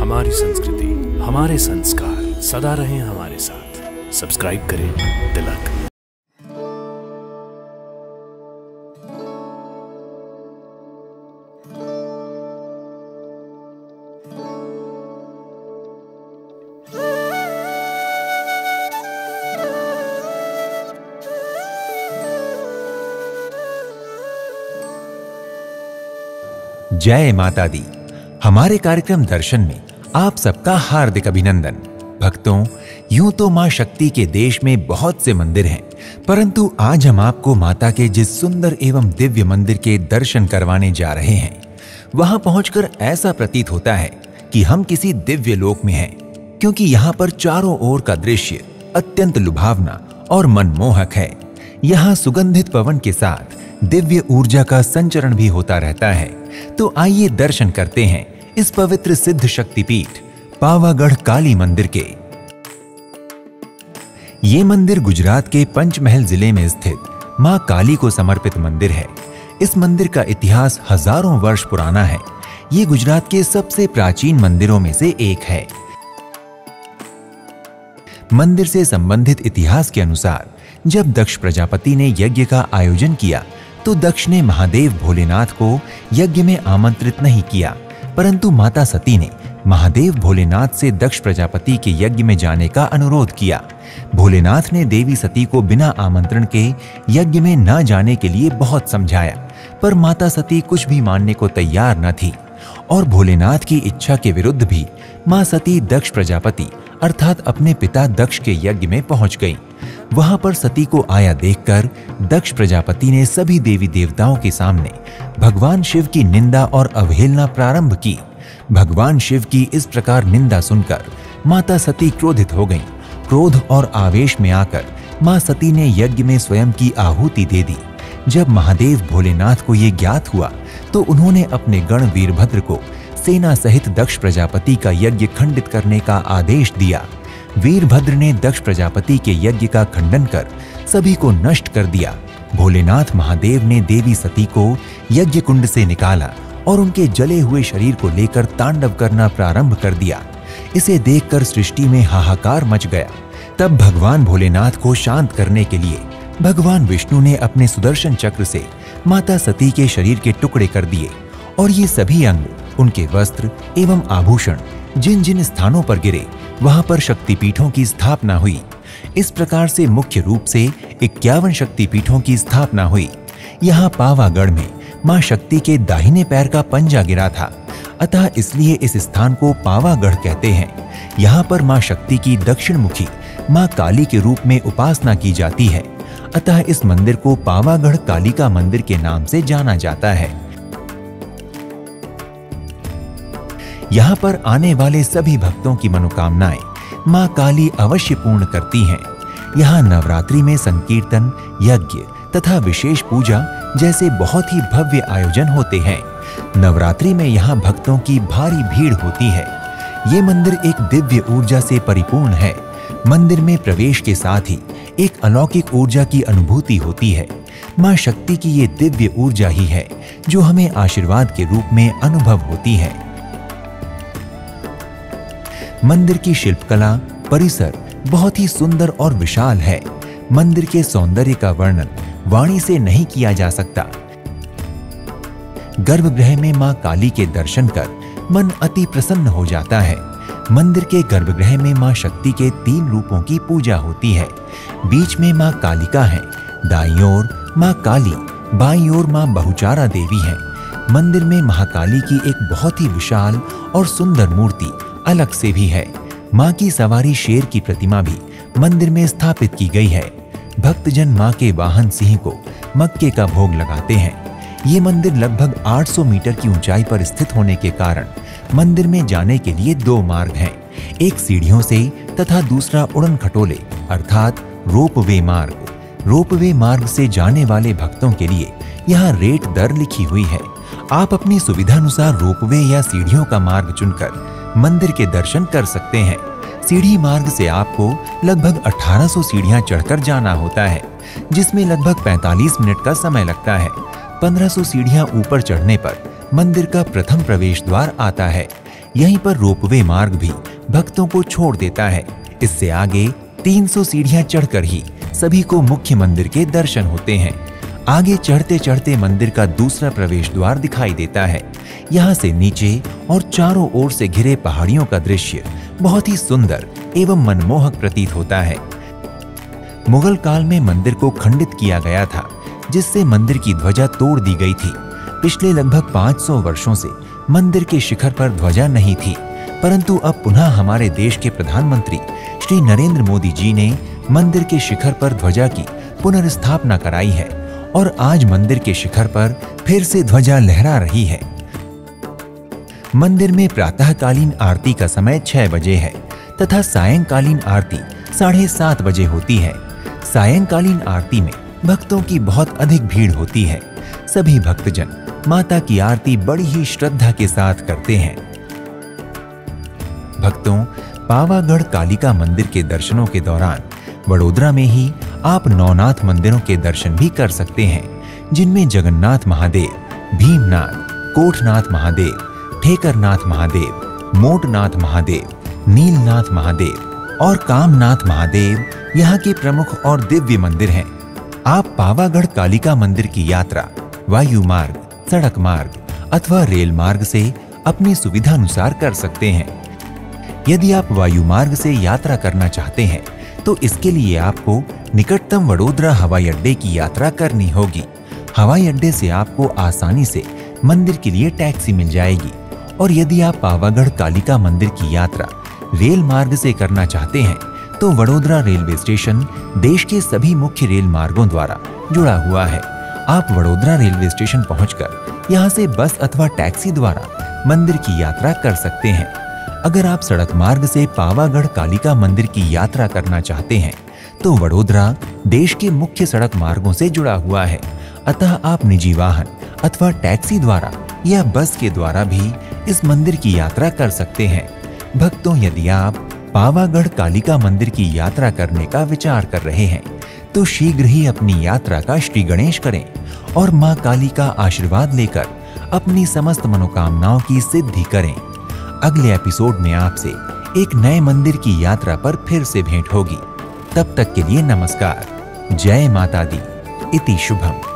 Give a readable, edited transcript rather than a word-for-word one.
हमारी संस्कृति, हमारे संस्कार सदा रहें हमारे साथ। सब्सक्राइब करें तिलक। जय माता दी। हमारे कार्यक्रम दर्शन में आप सबका हार्दिक अभिनंदन। भक्तों, यूं तो मां शक्ति के देश में बहुत से मंदिर हैं, परंतु आज हम आपको माता के जिस सुंदर एवं दिव्य मंदिर के दर्शन करवाने जा रहे हैं, वहां पहुंचकर ऐसा प्रतीत होता है कि हम किसी दिव्य लोक में हैं, क्योंकि यहाँ पर चारों ओर का दृश्य अत्यंत लुभावना और मनमोहक है। यहाँ सुगंधित पवन के साथ दिव्य ऊर्जा का संचरण भी होता रहता है। तो आइए दर्शन करते हैं इस पवित्र सिद्ध शक्तिपीठ पावागढ़ काली मंदिर के। ये मंदिर गुजरात के पंचमहल जिले में स्थित मां काली को समर्पित मंदिर है। इस मंदिर का इतिहास हजारों वर्ष पुराना है। ये गुजरात के सबसे प्राचीन मंदिरों में से एक है। मंदिर से संबंधित इतिहास के अनुसार जब दक्ष प्रजापति ने यज्ञ का आयोजन किया तो दक्ष ने महादेव भोलेनाथ को यज्ञ में आमंत्रित नहीं किया, परंतु माता सती ने महादेव भोलेनाथ से दक्ष प्रजापति के यज्ञ में जाने का अनुरोध किया। भोलेनाथ ने देवी सती को बिना आमंत्रण के यज्ञ में न जाने के लिए बहुत समझाया, पर माता सती कुछ भी मानने को तैयार न थी और भोलेनाथ की इच्छा के विरुद्ध भी मां सती दक्ष प्रजापति अर्थात अपने पिता दक्ष के यज्ञ में पहुंच गई। वहां पर सती को आया देखकर दक्ष प्रजापति ने सभी देवी देवताओं के सामने भगवान शिव की निंदा और अवहेलना प्रारंभ की। भगवान शिव की इस प्रकार निंदा सुनकर माता सती क्रोधित हो गईं। क्रोध और आवेश में आकर मां सती ने यज्ञ में स्वयं की आहुति दे दी। जब महादेव भोलेनाथ को ये ज्ञात हुआ तो उन्होंने अपने गण वीरभद्र को सेना सहित दक्ष प्रजापति का यज्ञ खंडित करने का आदेश दिया। वीरभद्र ने दक्ष प्रजापति के यज्ञ का खंडन कर सभी को नष्ट कर दिया। भोलेनाथ महादेव ने देवी सती को यज्ञ कुंड से निकाला और उनके जले हुए शरीर को लेकर तांडव करना प्रारंभ कर दिया। इसे देखकर सृष्टि में हाहाकार मच गया। तब भगवान भोलेनाथ को शांत करने के लिए भगवान विष्णु ने अपने सुदर्शन चक्र से माता सती के शरीर के टुकड़े कर दिए और ये सभी अंग, उनके वस्त्र एवं आभूषण जिन जिन स्थानों पर गिरे वहां पर शक्तिपीठों की स्थापना हुई। इस प्रकार से मुख्य रूप से 51 शक्तिपीठों की स्थापना हुई। यहाँ पावागढ़ में मां शक्ति के दाहिने पैर का पंजा गिरा था, अतः इसलिए इस स्थान को पावागढ़ कहते हैं। यहाँ पर मां शक्ति की दक्षिण मुखी मां काली के रूप में उपासना की जाती है, अतः इस मंदिर को पावागढ़ कालिका मंदिर के नाम से जाना जाता है। यहाँ पर आने वाले सभी भक्तों की मनोकामनाएं मां काली अवश्य पूर्ण करती हैं। यहाँ नवरात्रि में संकीर्तन, यज्ञ तथा विशेष पूजा जैसे बहुत ही भव्य आयोजन होते हैं। नवरात्रि में यहाँ भक्तों की भारी भीड़ होती है। ये मंदिर एक दिव्य ऊर्जा से परिपूर्ण है। मंदिर में प्रवेश के साथ ही एक अलौकिक ऊर्जा की अनुभूति होती है। मां शक्ति की ये दिव्य ऊर्जा ही है जो हमें आशीर्वाद के रूप में अनुभव होती है। मंदिर की शिल्पकला, परिसर बहुत ही सुंदर और विशाल है। मंदिर के सौंदर्य का वर्णन वाणी से नहीं किया जा सकता। गर्भगृह में मां काली के दर्शन कर मन अति प्रसन्न हो जाता है। मंदिर के गर्भगृह में मां शक्ति के 3 रूपों की पूजा होती है। बीच में मां कालिका है, दाईं ओर मां काली, बाईं ओर मां बहुचारा देवी है। मंदिर में महाकाली की एक बहुत ही विशाल और सुंदर मूर्ति अलग से भी है। मां की सवारी शेर की प्रतिमा भी मंदिर में स्थापित की गई है। भक्तजन मां के वाहन सिंह को मक्के का भोग लगाते हैं। ये मंदिर लगभग 800 मीटर की ऊंचाई पर स्थित होने के कारण मंदिर में जाने के लिए 2 मार्ग हैं, एक सीढ़ियों से तथा दूसरा उड़न खटोले अर्थात रोपवे मार्ग। रोपवे मार्ग से जाने वाले भक्तों के लिए यहाँ रेट दर लिखी हुई है। आप अपनी सुविधानुसार रोपवे या सीढ़ियों का मार्ग चुनकर मंदिर के दर्शन कर सकते हैं। सीढ़ी मार्ग से आपको लगभग 1800 सीढ़ियां चढ़कर जाना होता है, जिसमें लगभग 45 मिनट का समय लगता है। 1500 सीढ़ियां ऊपर चढ़ने पर मंदिर का प्रथम प्रवेश द्वार आता है। यहीं पर रोपवे मार्ग भी भक्तों को छोड़ देता है। इससे आगे 300 सीढ़ियां चढ़कर ही सभी को मुख्य मंदिर के दर्शन होते हैं। आगे चढ़ते चढ़ते मंदिर का दूसरा प्रवेश द्वार दिखाई देता है। यहाँ से नीचे और चारों ओर से घिरे पहाड़ियों का दृश्य बहुत ही सुंदर एवं मनमोहक प्रतीत होता है। मुगल काल में मंदिर को खंडित किया गया था, जिससे मंदिर की ध्वजा तोड़ दी गई थी। पिछले लगभग 500 वर्षों से मंदिर के शिखर पर ध्वजा नहीं थी, परंतु अब पुनः हमारे देश के प्रधानमंत्री श्री नरेंद्र मोदी जी ने मंदिर के शिखर पर ध्वजा की पुनर्स्थापना कराई है और आज मंदिर के शिखर पर फिर से ध्वजा लहरा रही है। मंदिर में प्रातःकालीन आरती का समय 6 बजे है तथा सायंकालीन आरती 7:30 बजे होती है। सायंकालीन आरती में भक्तों की बहुत अधिक भीड़ होती है। सभी भक्तजन माता की आरती बड़ी ही श्रद्धा के साथ करते हैं। भक्तों, पावागढ़ कालिका मंदिर के दर्शनों के दौरान वडोदरा में ही आप नवनाथ मंदिरों के दर्शन भी कर सकते हैं, जिनमें जगन्नाथ महादेव, भीमनाथ, कोठनाथ महादेव, ठेकरनाथ महादेव, मोटनाथ महादेव, नीलनाथ महादेव और कामनाथ महादेव यहाँ के प्रमुख और दिव्य मंदिर हैं। आप पावागढ़ कालिका मंदिर की यात्रा वायु मार्ग, सड़क मार्ग अथवा रेल मार्ग से अपनी सुविधानुसार कर सकते हैं। यदि आप वायु मार्ग से यात्रा करना चाहते हैं तो इसके लिए आपको निकटतम वडोदरा हवाई अड्डे की यात्रा करनी होगी। हवाई अड्डे से आपको आसानी से मंदिर के लिए टैक्सी मिल जाएगी। और यदि आप पावागढ़ कालिका मंदिर की यात्रा रेल मार्ग से करना चाहते हैं तो वडोदरा रेलवे स्टेशन देश के सभी मुख्य रेल मार्गों द्वारा जुड़ा हुआ है। आप वडोदरा रेलवे स्टेशन पहुंचकर यहां से बस अथवा टैक्सी द्वारा मंदिर की यात्रा कर सकते हैं। अगर आप सड़क मार्ग से पावागढ़ कालिका मंदिर की यात्रा करना चाहते हैं तो वडोदरा देश के मुख्य सड़क मार्गों से जुड़ा हुआ है, अतः आप निजी वाहन अथवा टैक्सी द्वारा या बस के द्वारा भी इस मंदिर की यात्रा कर सकते हैं। भक्तों, यदि आप पावागढ़ कालिका मंदिर की यात्रा करने का विचार कर रहे हैं तो शीघ्र ही अपनी यात्रा का श्री गणेश करें और मां काली का आशीर्वाद लेकर अपनी समस्त मनोकामनाओं की सिद्धि करें। अगले एपिसोड में आपसे एक नए मंदिर की यात्रा पर फिर से भेंट होगी। तब तक के लिए नमस्कार। जय माता दी। इति शुभम।